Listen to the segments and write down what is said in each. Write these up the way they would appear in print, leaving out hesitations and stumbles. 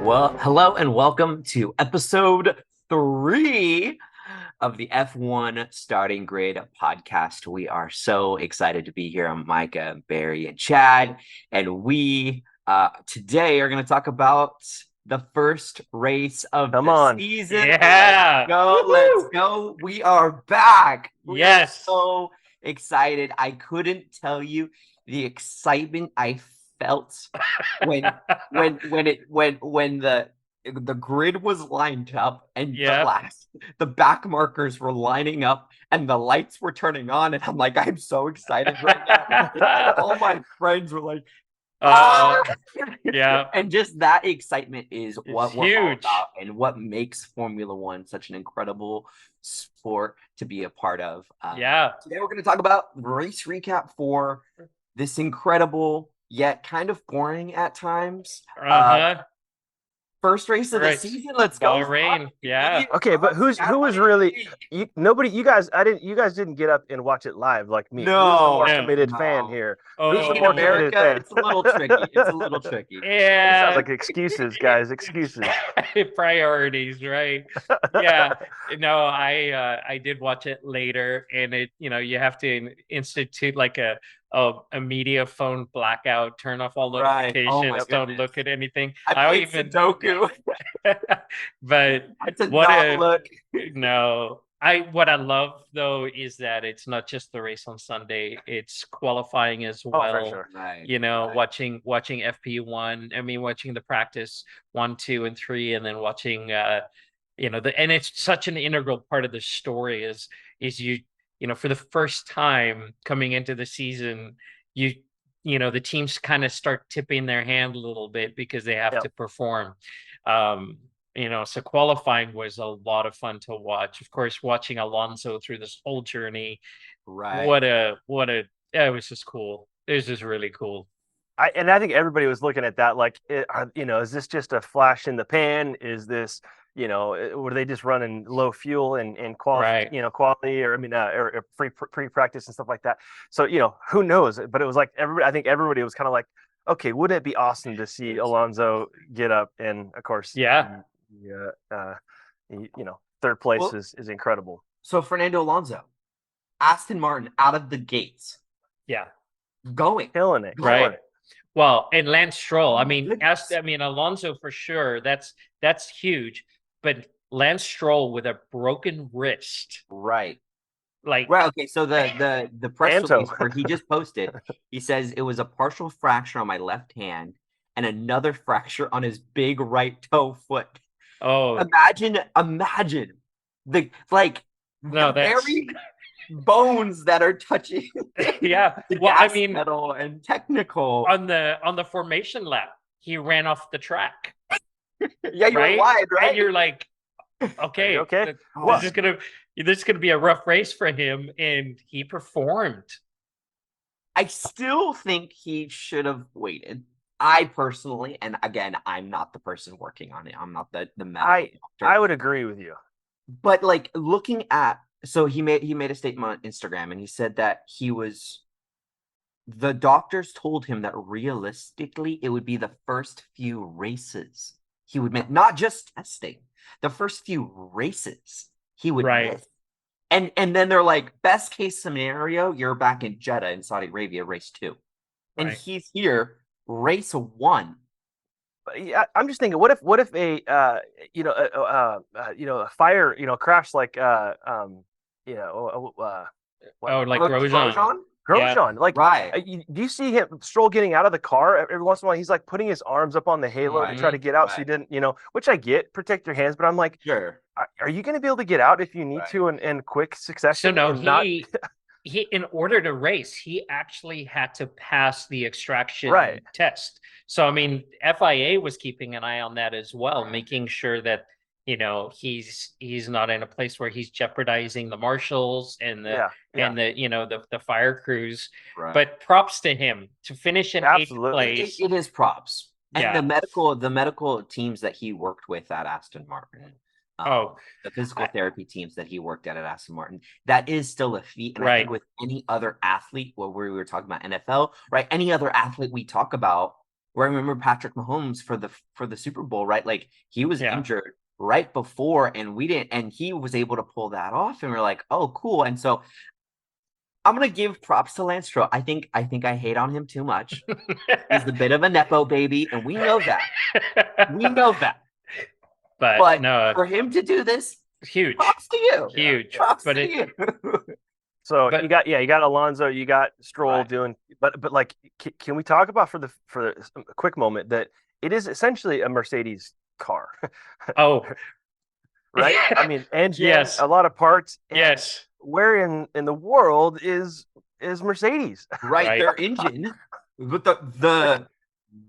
Well, hello and welcome to episode 3 of the F1 Starting Grid podcast. We are so excited to be here. I'm Micah, Barry, and Chad, and we today are going to talk about the first race of Come the on. season. Yeah. Let's go. We are back. We are Yes. so excited. I couldn't tell you the excitement I felt when the grid was lined up and the back markers were lining up and the lights were turning on, and I'm like, I'm so excited right now. All my friends were like, yeah. And just that excitement is what we're all huge. about and what makes Formula One such an incredible sport to be a part of. Today we're going to talk about race recap for this incredible yet kind of boring at times first race of the season. Let's go. Bahrain. Yeah. Okay, but who was really you guys didn't get up and watch it live like me. No, who's the more commited fan here? Who's the in more America, fan? it's a little tricky. It's a little tricky. Yeah. Sounds like excuses, guys. Excuses. Priorities, right? Yeah. No, I did watch it later, and it, you have to institute like a media phone blackout, turn off all notifications, don't look at anything. I even Sudoku. But what I love though is that it's not just the race on Sunday, it's qualifying as well. For sure. Watching FP1, watching the practice 1, 2, and 3, and then watching and it's such an integral part of the story is for the first time coming into the season, the teams kind of start tipping their hand a little bit because they have to perform. So qualifying was a lot of fun to watch. Of course, watching Alonso through this whole journey. Right. It was just cool. It was just really cool. I think everybody was looking at that like, is this just a flash in the pan? Is this, were they just running low fuel and quality, quality, or or pre-practice and stuff like that? So, who knows? But it was like I think everybody was kind of like, okay, wouldn't it be awesome to see Alonso get up? And of course, third place is incredible. So Fernando Alonso, Aston Martin out of the gates. Yeah. Killing it. Right. Well, and Lance Stroll, Alonso for sure, that's huge, but Lance Stroll with a broken wrist. Right. Okay, so the press release where he just posted, he says it was a partial fracture on my left hand and another fracture on his big right toe foot. Oh, imagine the very bones that are touching. metal and technical on the formation lap, he ran off the track. Yeah, you were wide, right? And you're like, okay, this is gonna be a rough race for him, and he performed. I still think he should have waited. I personally, and again, I'm not the person working on it. I'm not the medical doctor. I would agree with you. But looking at, so he made a statement on Instagram, and he said that the doctors told him that realistically it would be the first few races he would miss, not just testing. The first few races he would miss. And then they're like, best case scenario, you're back in Jeddah in Saudi Arabia, race 2. And he's here, race 1. Yeah, I'm just thinking, what if a fire crash like Grosjean. Do you see him Stroll getting out of the car every once in a while? He's like putting his arms up on the halo to try to get out, so he didn't, which I get, protect your hands, but I'm like, sure, are you going to be able to get out if you need to in quick succession? So he in order to race, he actually had to pass the extraction test. So FIA was keeping an eye on that as well, making sure that he's not in a place where he's jeopardizing the marshals and the fire crews. But props to him to finish in 8th place. It is props. And the medical teams that he worked with at Aston Martin, the physical therapy teams that he worked at Aston Martin, that is still a feat. And I think with any other athlete, we were talking about NFL, right? Any other athlete we talk about, where I remember Patrick Mahomes for the Super Bowl, right? Like he was Yeah. injured right before, and we didn't, and he was able to pull that off, and we're like, oh, cool. And so I'm gonna give props to Lance Stroll. I think I hate on him too much. He's a bit of a nepo baby, and we know that. We know that. But no, for him to do this, huge, props to you. Huge. Props but to you. So you got Alonso, you got Stroll doing, but like, can we talk about for a quick moment that it is essentially a Mercedes car? Oh, right. I mean, engine, yes, a lot of parts. Yes. Where in the world is Mercedes? Right. Their engine, but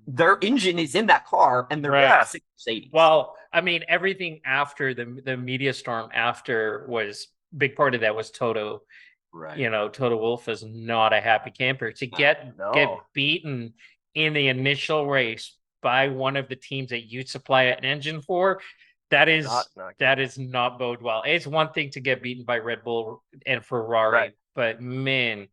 their engine is in that car, and they're passing Mercedes. Well, I mean, everything after the media storm after was big part of that was Toto. Right. You know, Toto Wolff is not a happy camper. To get beaten in the initial race by one of the teams that you supply an engine for, that is not bode well. It's one thing to get beaten by Red Bull and Ferrari, but man,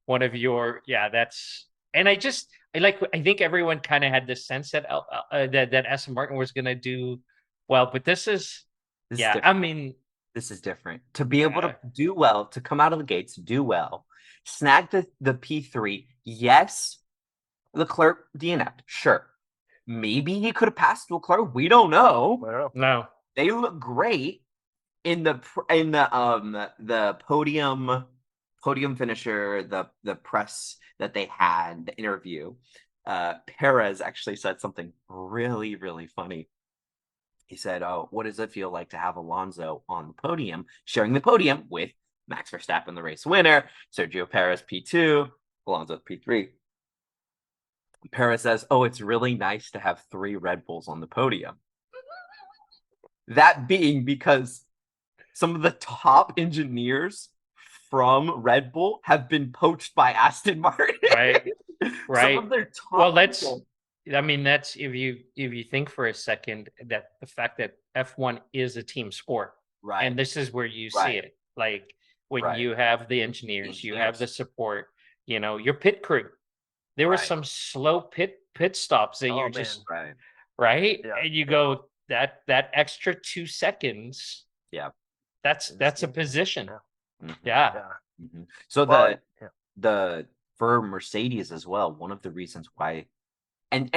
one of your that's, and I think everyone kind of had this sense that that Aston Martin was going to do well, but this is I mean, this is different. To be able to do well, to come out of the gates, do well, snag the P3. Yes, Leclerc DNF'd. Sure. Maybe he could have passed Leclerc. We don't know. No. They look great in the podium finisher, the press that they had, the interview. Perez actually said something really, really funny. He said, "Oh, what does it feel like to have Alonso on the podium, sharing the podium with Max Verstappen, the race winner, Sergio Perez P2, Alonso P3?" Perez says, "Oh, it's really nice to have 3 Red Bulls on the podium." That being because some of the top engineers from Red Bull have been poached by Aston Martin. Right. Some of their top. Well, that's if you think for a second that the fact that F1 is a team sport, right? And this is where you see it, like when you have the engineers, you have the support, you know, your pit crew. There were some slow pit stops that you're just right, and you go that extra 2 seconds. Yeah, that's a position. Mm-hmm. So the for Mercedes as well, one of the reasons why, and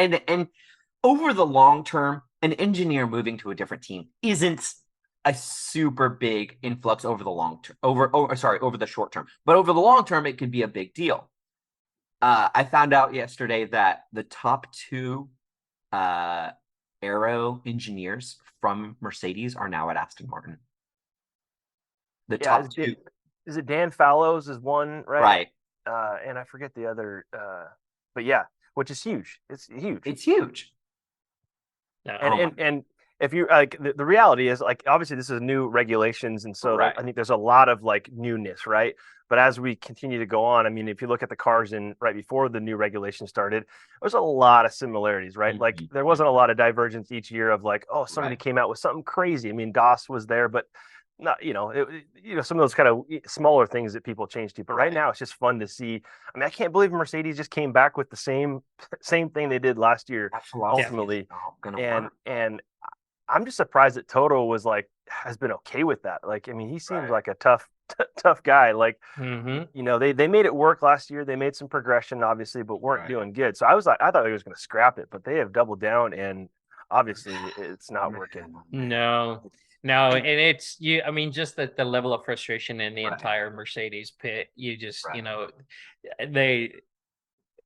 over the long term, an engineer moving to a different team isn't a super big influx over the long term. Over the short term, but over the long term, it could be a big deal. I found out yesterday that the top 2 aero engineers from Mercedes are now at Aston Martin. The top 2. Is it Dan Fallows is one, right? Right. And I forget the other, but yeah, which is huge. It's huge. It's huge. And if you like, the reality is, like, obviously this is new regulations, and so I think there's a lot of like newness, right? But as we continue to go on, I mean, if you look at the cars in right before the new regulation started, there's a lot of similarities, right? Mm-hmm. Like there wasn't a lot of divergence each year of like, oh, somebody came out with something crazy. I mean, DOS was there, but not, some of those kind of smaller things that people change to. But right now, it's just fun to see. I mean, I can't believe Mercedes just came back with the same thing they did last year, ultimately. And I'm just surprised that Toto has been okay with that. Like, I mean, he seems like a tough guy. Like, they made it work last year. They made some progression, obviously, but weren't doing good. So I thought he was going to scrap it, but they have doubled down, and obviously it's not working. No, and it's I mean, just the level of frustration in the entire Mercedes pit. You just,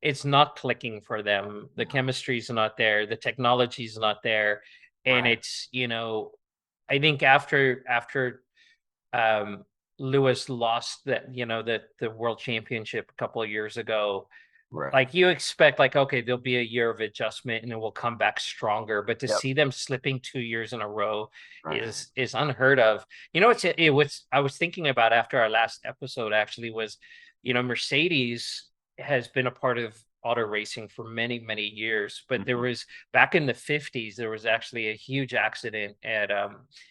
it's not clicking for them. The chemistry's not there. The technology's not there. And it's, I think after Lewis lost the world championship a couple of years ago, like you expect, like, okay, there'll be a year of adjustment and it will come back stronger. But to see them slipping 2 years in a row is unheard of. I was thinking about after our last episode actually was, Mercedes has been a part of auto racing for many, many years, but there was back in the 50s, there was actually a huge accident at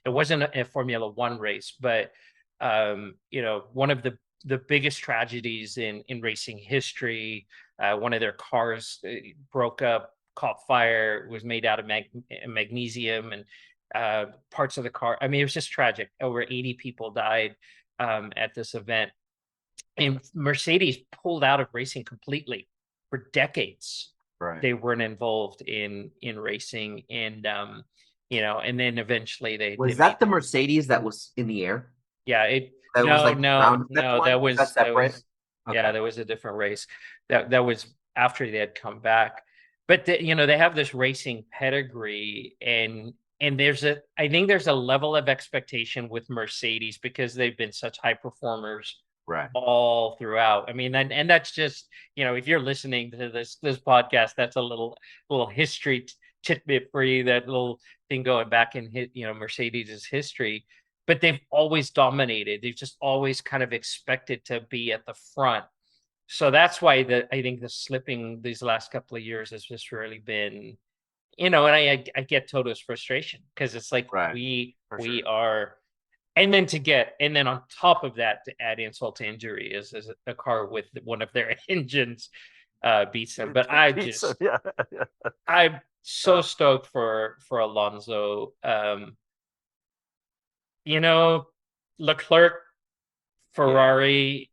it wasn't a Formula One race, but one of the biggest tragedies in racing history. One of their cars broke up caught fire, was made out of magnesium, and parts of the car. I mean, it was just tragic. Over 80 people died at this event. And Mercedes pulled out of racing completely for decades. Right. They weren't involved in racing, and and then eventually they was that the Mercedes that was in the air? Yeah, that was separate. Okay. Yeah, there was a different race. That was after they had come back. But they have this racing pedigree, and I think there's a level of expectation with Mercedes because they've been such high performers all throughout. I mean, and that's just, if you're listening to this podcast, that's a little history tidbit for you, that little thing going back in Mercedes' history. But they've always dominated. They've just always kind of expected to be at the front. So that's why I think the slipping these last couple of years has just really been, and I get Toto's frustration, because it's like we are, and then on top of that, to add insult to injury is a car with one of their engines beats them. But I'm so stoked for Alonso. Leclerc, Ferrari,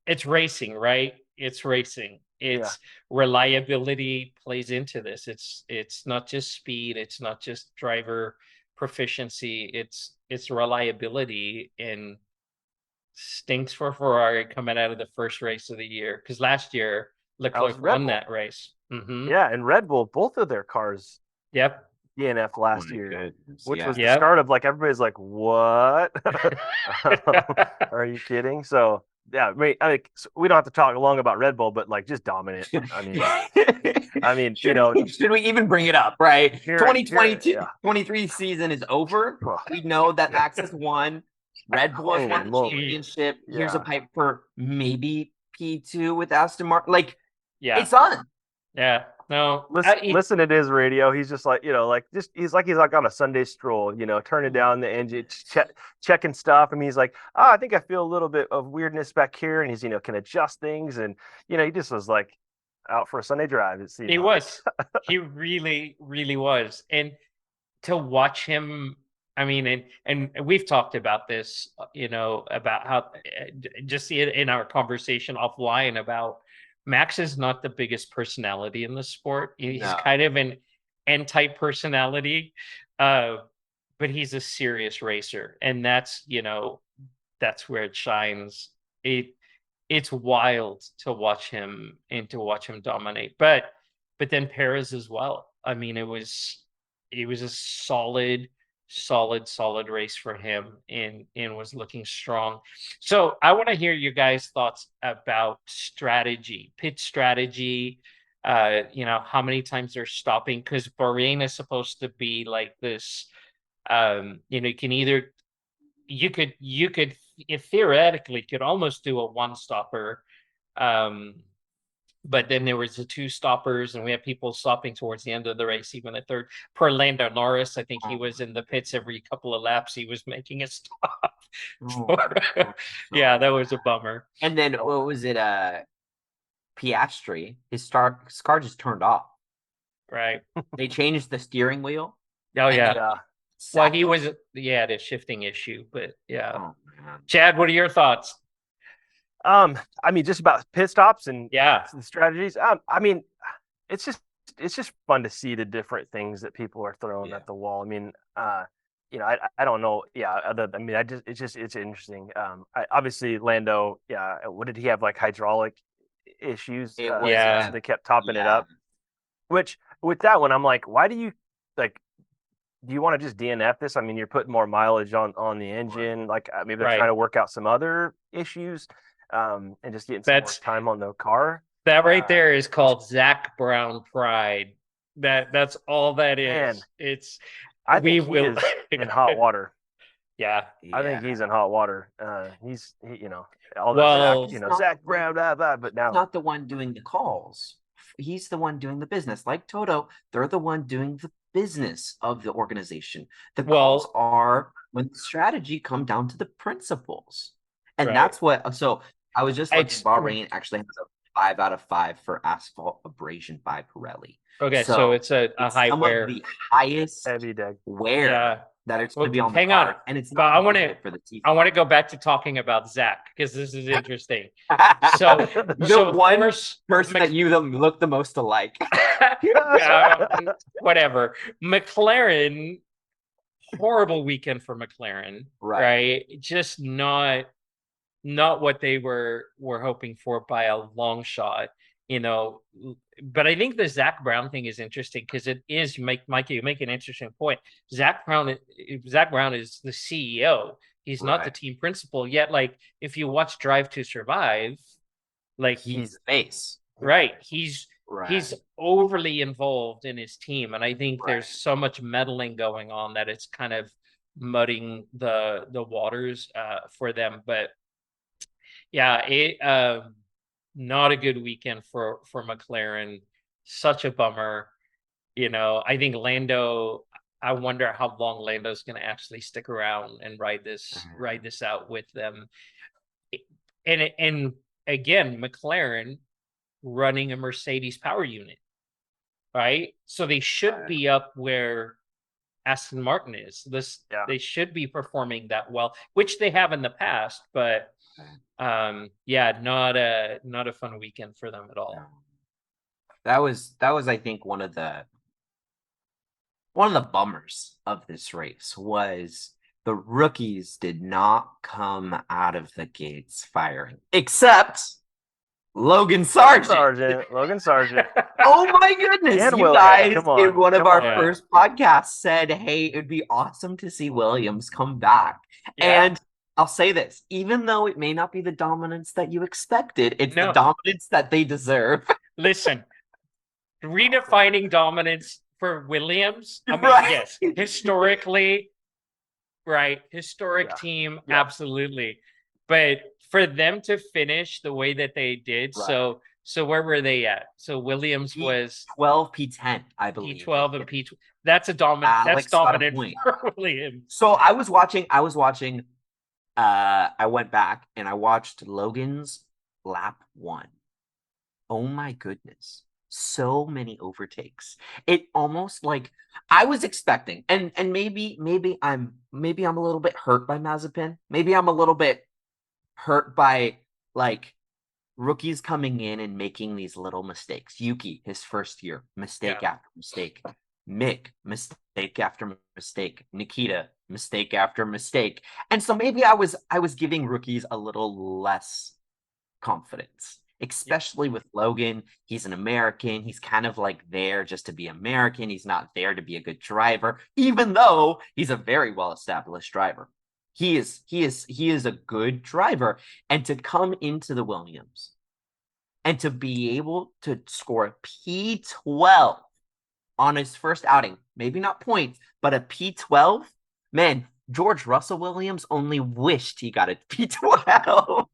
it's racing, right? It's racing. It's reliability plays into this. It's not just speed. It's not just driver proficiency. It's reliability, and stinks for Ferrari coming out of the first race of the year, because last year Leclerc won that race. Mm-hmm. Yeah, and Red Bull, both of their cars. Yep. DNF last year, which was the start of, like, everybody's like, what? Are you kidding? So yeah, so we don't have to talk long about Red Bull, but like, just dominant. I mean, should we even bring it up? Right, 2022-23 season is over. We know that Max has won. Red Bull has won the championship. Here's a pipe for maybe P2 with Aston Martin. Like, it's on. Yeah. No, listen to his radio. He's just like, he's like on a Sunday stroll, turning down the engine, checking stuff. I mean, he's like, I think I feel a little bit of weirdness back here, and he's, can adjust things, and he just was like out for a Sunday drive. He was, he really, really was, and to watch him. I mean, and we've talked about this, about how, just in our conversation offline, about Max is not the biggest personality in the sport. He's kind of an anti-personality, but he's a serious racer, and that's where it shines. It's wild to watch him and to watch him dominate. But then Perez as well. I mean, it was a solid race for him, and was looking strong. So I want to hear you guys' thoughts about pit strategy, how many times they're stopping, because Bahrain is supposed to be like this, you could if theoretically could almost do a one stopper, but then there was the two stoppers, and we had people stopping towards the end of the race, even a third. Per Lando Norris, I think he was in the pits every couple of laps. He was making a stop. Yeah, that was a bummer. And then what was it? Piastri, his car just turned off. Right. They changed the steering wheel. Oh yeah. Well, he was the shifting issue, but yeah. Chad, what are your thoughts? I mean, just about pit stops and the strategies. I mean, it's just fun to see the different things that people are throwing at the wall. I mean, I don't know. Yeah. It's interesting. Obviously Lando. Yeah. What did he have? Like hydraulic issues? So they kept topping it up. Which with that one, I'm like, why do you do you want to just DNF this? I mean, you're putting more mileage on the engine. Like maybe they're trying to work out some other issues. And just getting some more time on the car. That right there is called Zach Brown pride. That's all that is. Man, I think he is in hot water. Yeah. I think he's in hot water. He's Zach Brown, but now he's not the one doing the calls. He's the one doing the business. Like Toto, they're the one doing the business of the organization. The calls are when the strategy come down to the principles. And that's what, so I was just looking, Bahrain actually has 5 out of 5 for asphalt abrasion by Pirelli. Okay, so it's a high some wear. of the highest heavy deck wear that it's going to be on hang the car, on. and it's But not I want to for the T5. I want to go back to talking about Zach because this is interesting. So the one person that you look the most alike. Whatever. McLaren, horrible weekend for McLaren, right? Just not what they were hoping for by a long shot, you know. But I think the Zach Brown thing is interesting because it is Mikey, you make an interesting point. Zach Brown is the CEO. He's not the team principal yet. Like if you watch Drive to Survive, like he's the face. He's overly involved in his team, and I think there's so much meddling going on that it's kind of mudding the waters for them. But yeah, not a good weekend for McLaren. Such a bummer. You know, I think Lando, I wonder how long Lando's going to actually stick around and ride this out with them. And again, McLaren running a Mercedes power unit, right? So they should be up where Aston Martin is. They should be performing that well, which they have in the past, but not a fun weekend for them at all. That was I think one of the bummers of this race was the rookies did not come out of the gates firing, except Logan Sargent. Logan Sargent. Oh my goodness. And you guys in one of our first podcasts said, hey, it'd be awesome to see Williams come back. And I'll say this, even though it may not be the dominance that you expected, it's the dominance that they deserve. Listen, redefining dominance for Williams. I mean, yes, historically, historic team, absolutely. But for them to finish the way that they did, so where were they at? So Williams was 12 P10, I believe. P12 and P12. That's a dominant. That's dominant for Williams. So I was watching. I went back and I watched Logan's lap 1. Oh my goodness. So many overtakes. It almost like I was expecting, and maybe I'm a little bit hurt by Mazepin. Maybe I'm a little bit hurt by like rookies coming in and making these little mistakes. Yuki, his first year, mistake after mistake. Mick, mistake after mistake. Nikita, mistake after mistake. And so maybe I was giving rookies a little less confidence, especially with Logan. He's an American. He's kind of like there just to be American. He's not there to be a good driver, even though he's a very well-established driver. He is a good driver. And to come into the Williams and to be able to score a P12 on his first outing, maybe not points, but a P12, man, George Russell Williams only wished he got a P12.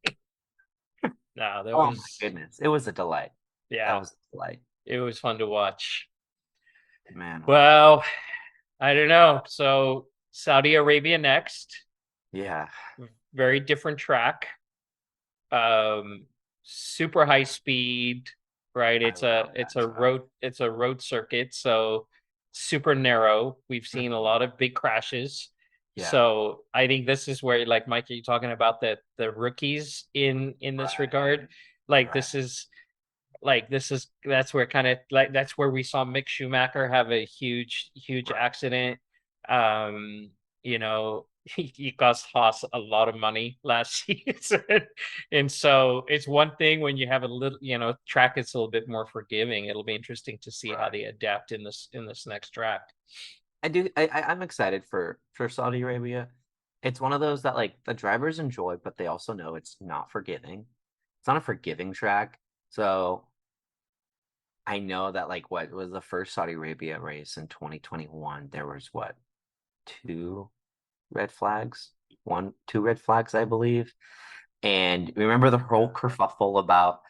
My goodness. It was a delight. Yeah. That was a delight. It was fun to watch. Man. Well, I don't know. So Saudi Arabia next. Yeah. Very different track. Super high speed, right? It's a road circuit, so super narrow. We've seen a lot of big crashes. Yeah. So I think this is where, like Mike, you're talking about the rookies in this regard. Like that's where kind of like that's where we saw Mick Schumacher have a huge accident. You know, he cost Haas a lot of money last season. And so it's one thing when you have a little, track that's a little bit more forgiving. It'll be interesting to see how they adapt in this next track. I'm excited for Saudi Arabia. It's one of those that like the drivers enjoy, but they also know it's not forgiving. It's not a forgiving track. So I know that like what was the first Saudi Arabia race in 2021, there was two red flags, I believe. And remember the whole kerfuffle about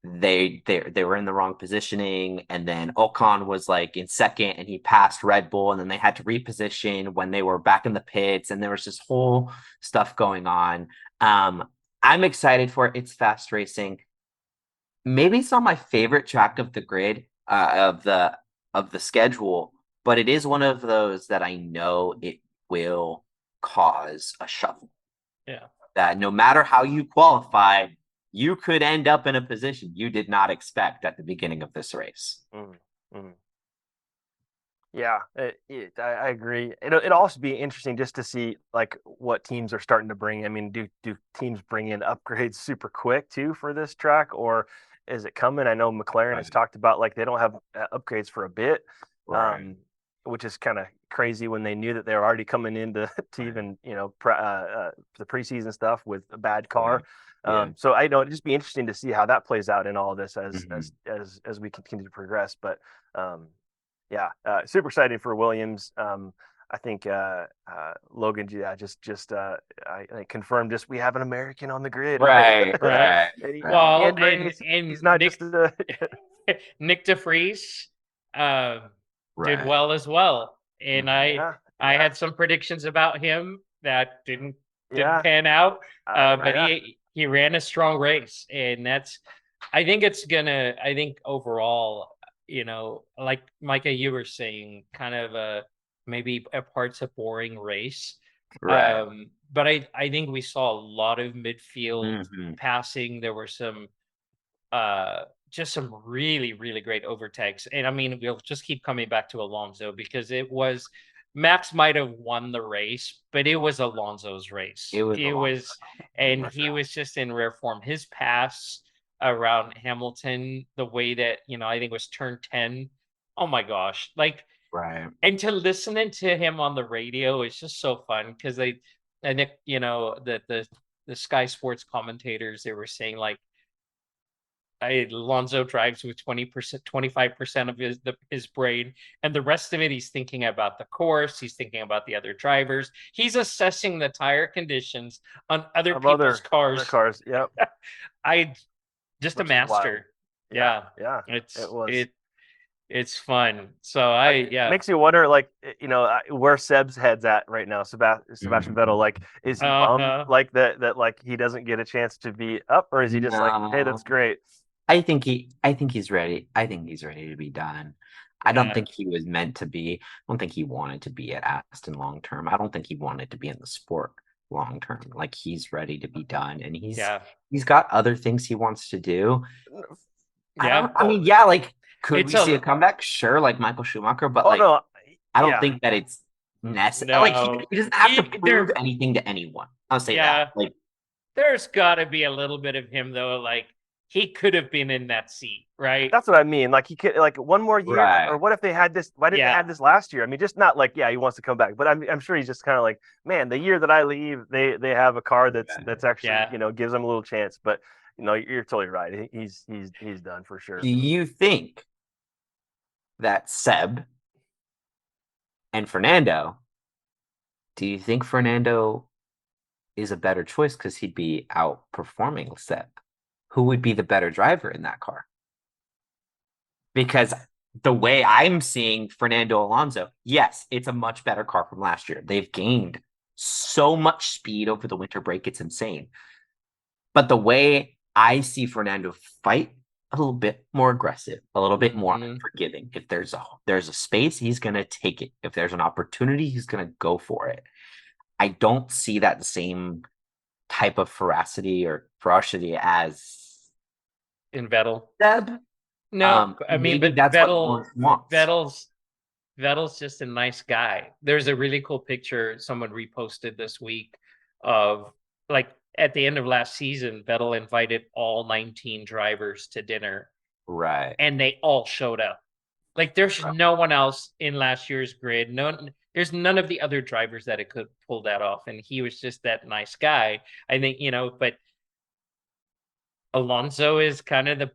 they were in the wrong positioning, and then Ocon was like in second and he passed Red Bull, and then they had to reposition when they were back in the pits, and there was this whole stuff going on. I'm excited for it. It's fast racing. maybe it's not my favorite track of the grid, of the schedule, but it is one of those that I know it will cause a shuffle. Yeah. That no matter how you qualify, you could end up in a position you did not expect at the beginning of this race. Mm-hmm. Yeah, I agree. It'll also be interesting just to see like what teams are starting to bring. I mean, do teams bring in upgrades super quick too for this track, or is it coming? I know McLaren has talked about like they don't have upgrades for a bit, Right. which is kind of crazy when they knew that they were already coming into to even the preseason stuff with a bad car. Yeah. So I know it'd just be interesting to see how that plays out in all of this as we continue to progress. But yeah, super excited for Williams. I think Logan, I confirmed just we have an American on the grid, Right. Right. Right. Well, and he's not Nick, just a Nick DeFries did Right. well as well, and yeah, I had some predictions about him that didn't yeah, pan out, but yeah. he ran a strong race, and that's I think overall, like Micah, you were saying, kind of maybe a parts a boring race. Right. But I think we saw a lot of midfield Mhm. passing. There were some just some really, really great overtakes. And I mean, we'll just keep coming back to Alonso because it was Max might have won the race, but it was Alonso's race. It was a It long was, and he time. was just in rare form. His pass around Hamilton, the way that, I think it was turn 10. Oh my gosh. Like, Right. and to listening to him on the radio is just so fun because and Nick, the Sky Sports commentators, they were saying like, Alonso drives with 20%, 25% of his brain, and the rest of it he's thinking about the course, he's thinking about the other drivers, he's assessing the tire conditions on other Of people's other cars. cars. Yep, I Just a which is wild. master. Yeah, Yeah, it was. it's fun. So I yeah. Makes you wonder, like where Seb's head's at right now. Sebastian Vettel, Mhm. like, is he bummed Uh-huh. like that like he doesn't get a chance to be up, or is he just like, hey, No. that's great? I think he's ready. I think he's ready to be done. I don't Yeah. think he was meant to be. I don't think he wanted to be at Aston long term. I don't think he wanted to be in the sport long term. Like he's ready to be done, and Yeah. he's got other things he wants to do. Yeah. I mean, yeah, like could It's we see a a comeback? Sure, like Michael Schumacher, but Oh like no, I don't yeah, think that it's necessary. Like no. he doesn't have to prove There anything to anyone. I'll say that. yeah. Like There's got to be a little bit of him though. Like he could have been in that seat, right? that's what I mean. Like he could, like, one more year, or right. what if they had this? Why didn't they Yeah, have this last year? I mean, just not like, yeah, he wants to come back, but I'm sure he's just kind of like, man, the year that I leave, they have a car that's actually yeah. gives them a little chance. But you're totally right. He's done for sure. Do you think that Seb and Fernando, do you think Fernando is a better choice because he'd be outperforming Seb? Who would be the better driver in that car? Because the way I'm seeing Fernando Alonso, yes, it's a much better car from last year. They've gained so much speed over the winter break, it's insane. But the way I see Fernando fight, a little bit more aggressive, a little bit more forgiving. If there's a space, he's gonna take it. If there's an opportunity, he's gonna go for it. I don't see that same type of ferocity as In Vettel. Seb. No, I mean, Maybe but that's what Lawrence wants. Vettel's just a nice guy. There's a really cool picture someone reposted this week of like at the end of last season, Vettel invited all 19 drivers to dinner, Right. and they all showed up. Like there's no one else in last year's grid. There's none of the other drivers that it could pull that off, and he was just that nice guy. I think but Alonso is kind of the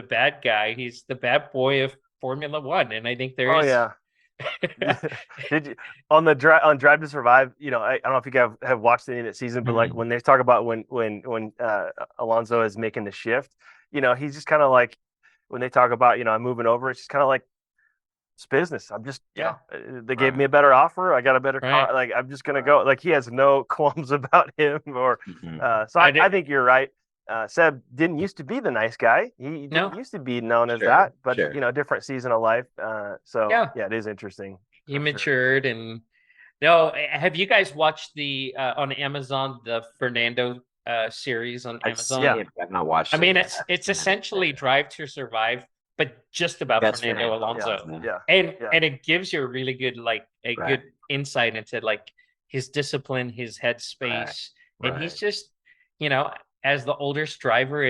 bad guy. He's the bad boy of Formula One, and I think there Oh is. yeah. Did you on Drive to Survive? I don't know if you guys have watched any of that season, but like when they talk about when Alonso is making the shift, he's just kind of like, when they talk about I'm moving over, it's just kind of like, it's business. I'm just they gave me a better offer. I got a better car. Like I'm just gonna go. Like he has no qualms about him. Or so I think you're right. Seb didn't used to be the nice guy. He didn't used to be known as that, but different season of life. So yeah, it is interesting. He matured and no. Have you guys watched the on Amazon the Fernando series on Amazon? Yeah, I've not watched. I mean, it's essentially Drive to Survive, but just about Fernando Alonso. And it gives you a really good good insight into like his discipline, his headspace, and he's just as the oldest driver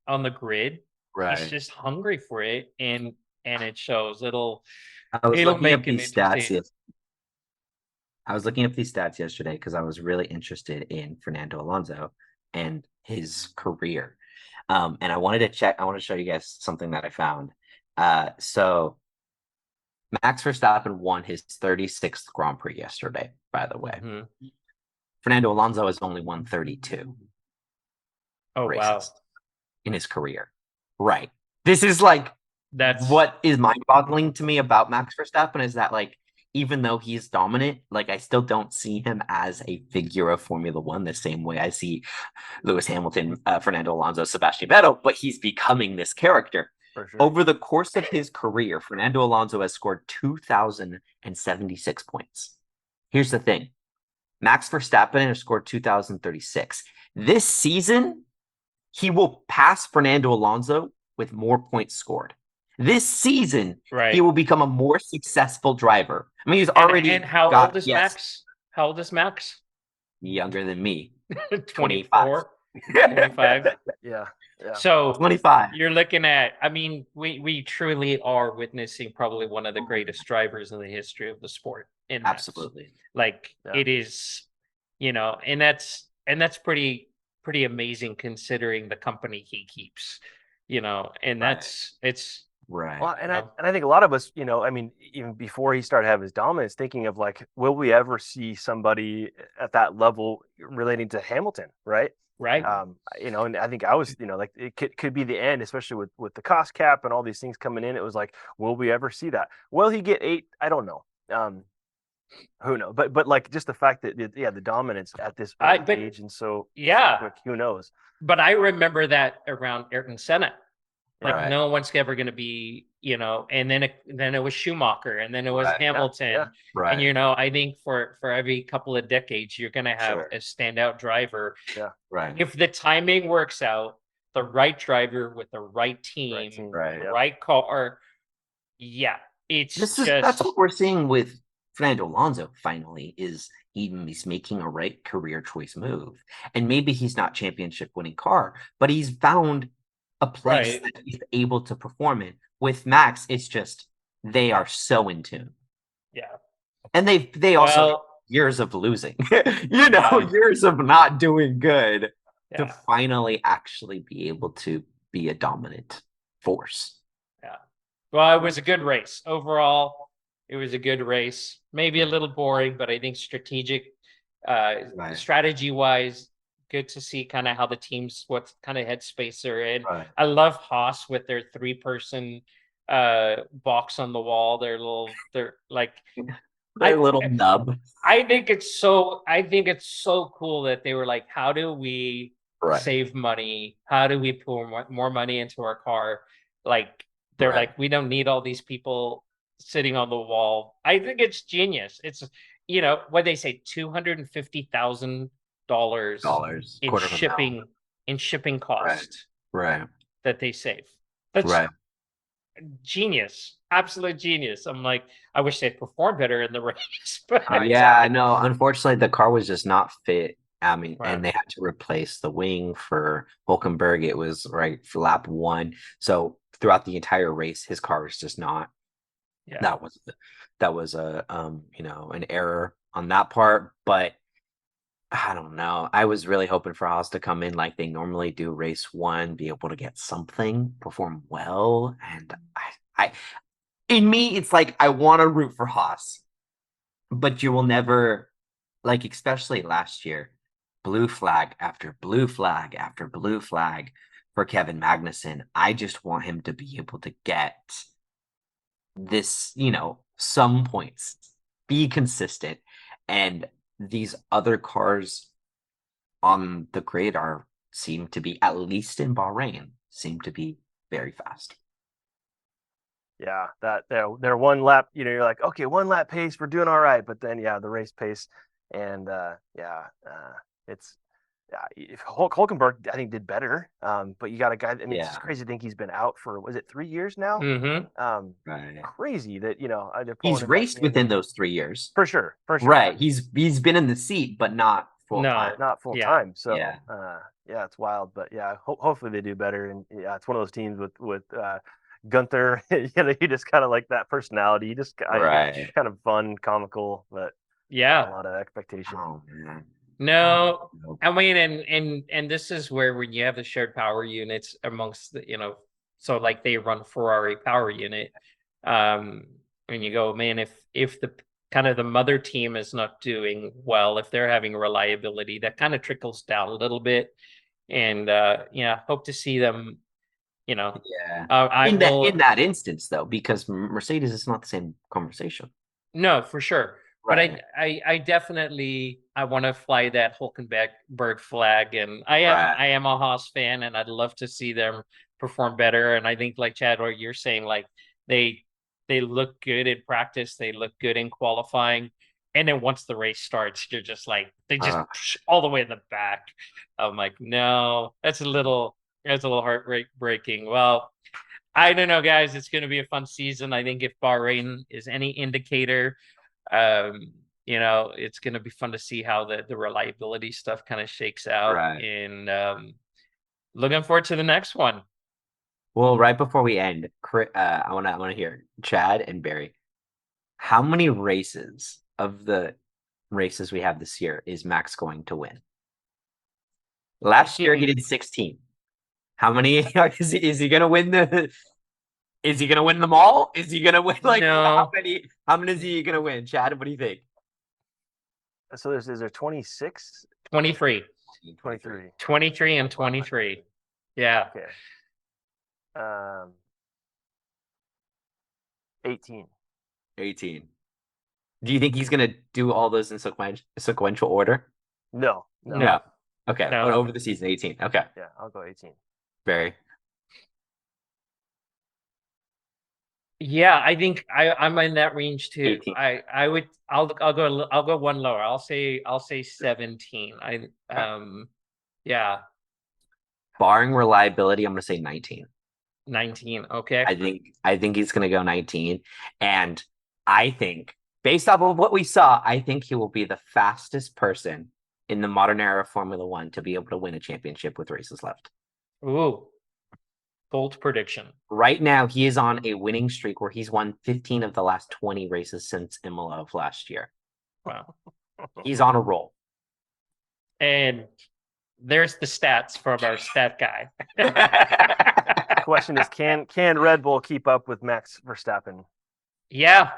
on the grid, he's just hungry for it, and it shows. It'll make these stats. I was looking up these stats yesterday because I was really interested in Fernando Alonso and his career. And I wanted to check, I want to show you guys something that I found. So Max Verstappen won his 36th Grand Prix yesterday, by the way. Mm-hmm. Fernando Alonso has only won 32 races in his career. Right. This is that's what is mind-boggling to me about Max Verstappen is that even though he's dominant, I still don't see him as a figure of Formula One the same way I see Lewis Hamilton, Fernando Alonso, Sebastian Vettel, but he's becoming this character. For sure. Over the course of his career, Fernando Alonso has scored 2,076 points. Here's the thing. Max Verstappen has scored 2,036. This season, he will pass Fernando Alonso with more points scored. This season, he will become a more successful driver. I mean, he's already. And how old is Max? How old is Max? Younger than me. 24. 25. Yeah. So 25. You're looking at. I mean, we truly are witnessing probably one of the greatest drivers in the history of the sport. Absolutely. It is, and that's pretty amazing considering the company he keeps. And it's. Right. Well, and I think a lot of us, I mean, even before he started having his dominance, thinking of will we ever see somebody at that level relating to Hamilton, right? Right. And I think I was, it could be the end, especially with the cost cap and all these things coming in. It was will we ever see that? Will he get 8? I don't know. Who knows? But just the fact that the dominance at this age and so quick, who knows? But I remember that around Ayrton Senna. No one's ever going to be, and then it was Schumacher, and then it was Hamilton, and I think for every couple of decades you're going to have a standout driver. If the timing works out, the right driver with the right team, right car, that's what we're seeing with Fernando Alonso. Finally, is he's making a right career choice move, and maybe he's not championship winning car, but he's found a place that he's able to perform in. With Max, it's just they are so in tune. Yeah. And they also have years of losing. Years of not doing good to finally actually be able to be a dominant force. Yeah. Well, it was a good race. Overall, it was a good race. Maybe a little boring, but I think strategy-wise, good to see kind of how the teams, what kind of headspace they're in. I love Haas with their 3-person box on the wall. Their little nub. I think it's so cool that they were like, how do we save money? How do we pour more money into our car? They're we don't need all these people sitting on the wall. I think it's genius. It's what they say, $250,000 in shipping cost that they save. That's genius, absolute genius. I'm I wish they'd performed better in the race. But no, unfortunately the car was just not fit. I mean, and they had to replace the wing for Hulkenberg. It was for lap 1, so throughout the entire race his car was just not. That was a an error on that part, but I don't know. I was really hoping for Haas to come in like they normally do race 1, be able to get something, perform well. And in me, it's I want to root for Haas, but you will never, especially last year, blue flag after blue flag after blue flag for Kevin Magnussen. I just want him to be able to get this, some points, be consistent. And these other cars on the grid are seem to be, at least in Bahrain, seem to be very fast. Yeah, that they're 1 lap. You're like, okay, 1 lap pace, we're doing all right. But then, the race pace, and it's if Hulkenberg, I think, did better. But you got a guy. I mean, it's just crazy to think he's been out for, was it 3 years now? Mm-hmm. Right. Crazy that he's raced within those 3 years for sure. Right. He's been in the seat, but not full time. Not full time. So yeah, it's wild. But hopefully they do better. And it's one of those teams with Gunther. You just kind of like that personality. You just kind of fun, comical, but a lot of expectation. Oh man. No, I mean, and this is where when you have the shared power units amongst the, so like they run Ferrari power unit, and you go, man, if the kind of the mother team is not doing well, if they're having reliability, that kind of trickles down a little bit, and hope to see them, in that instance though, because Mercedes is not the same conversation. No, for sure. Right. But I definitely want to fly that Hulkenberg flag, and I am a Haas fan, and I'd love to see them perform better. And I think, like Chad, what you're saying, like they look good in practice, they look good in qualifying, and then once the race starts, you're just like they just all the way in the back. I'm like, no, that's a little heartbreaking. Well, I don't know, guys. It's going to be a fun season. I think if Bahrain is any indicator, it's going to be fun to see how the reliability stuff kind of shakes out. Right. And looking forward to the next one. Well, right before we end, I want to hear Chad and Barry. How many races of the races we have this year is Max going to win? Last year he did 16. How many is he going to win Is he gonna win them all? Is he gonna win how many? How many is he gonna win? Chad, what do you think? So is there 26? 23. 23. 23 and 23. Yeah. Okay. 18. 18. Do you think he's gonna do all those in sequential order? No. Okay. No. Over the season, 18. Okay. Yeah, I'll go 18. Very. Yeah, I think I'm in that range too. 18. I'll go one lower. I'll say 17. Yeah. Barring reliability, I'm gonna say 19. 19. Okay. I think he's gonna go 19. And I think, based off of what we saw, I think he will be the fastest person in the modern era of Formula One to be able to win a championship with races left. Ooh. Bold prediction. Right now, he is on a winning streak where he's won 15 of the last 20 races since Imola of last year. Wow. He's on a roll. And there's the stats from our stat guy. The question is, can Red Bull keep up with Max Verstappen? Yeah.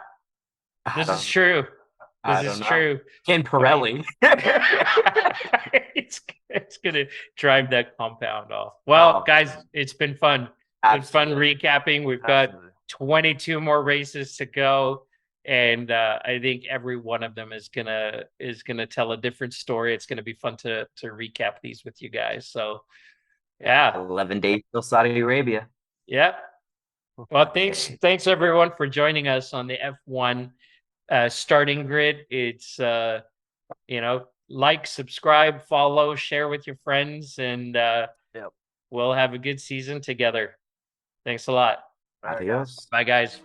This is true. This is true. Can Pirelli? It's going to drive that compound off. Well, guys, it's been fun. It's fun recapping. We've got 22 more races to go, and I think every one of them is gonna tell a different story. It's gonna be fun to recap these with you guys. So, yeah, 11 days till Saudi Arabia. Yeah. Well, thanks everyone for joining us on the F1 starting grid. It's like, subscribe, follow, share with your friends, and we'll have a good season together. Thanks a lot. Adios. Bye, guys.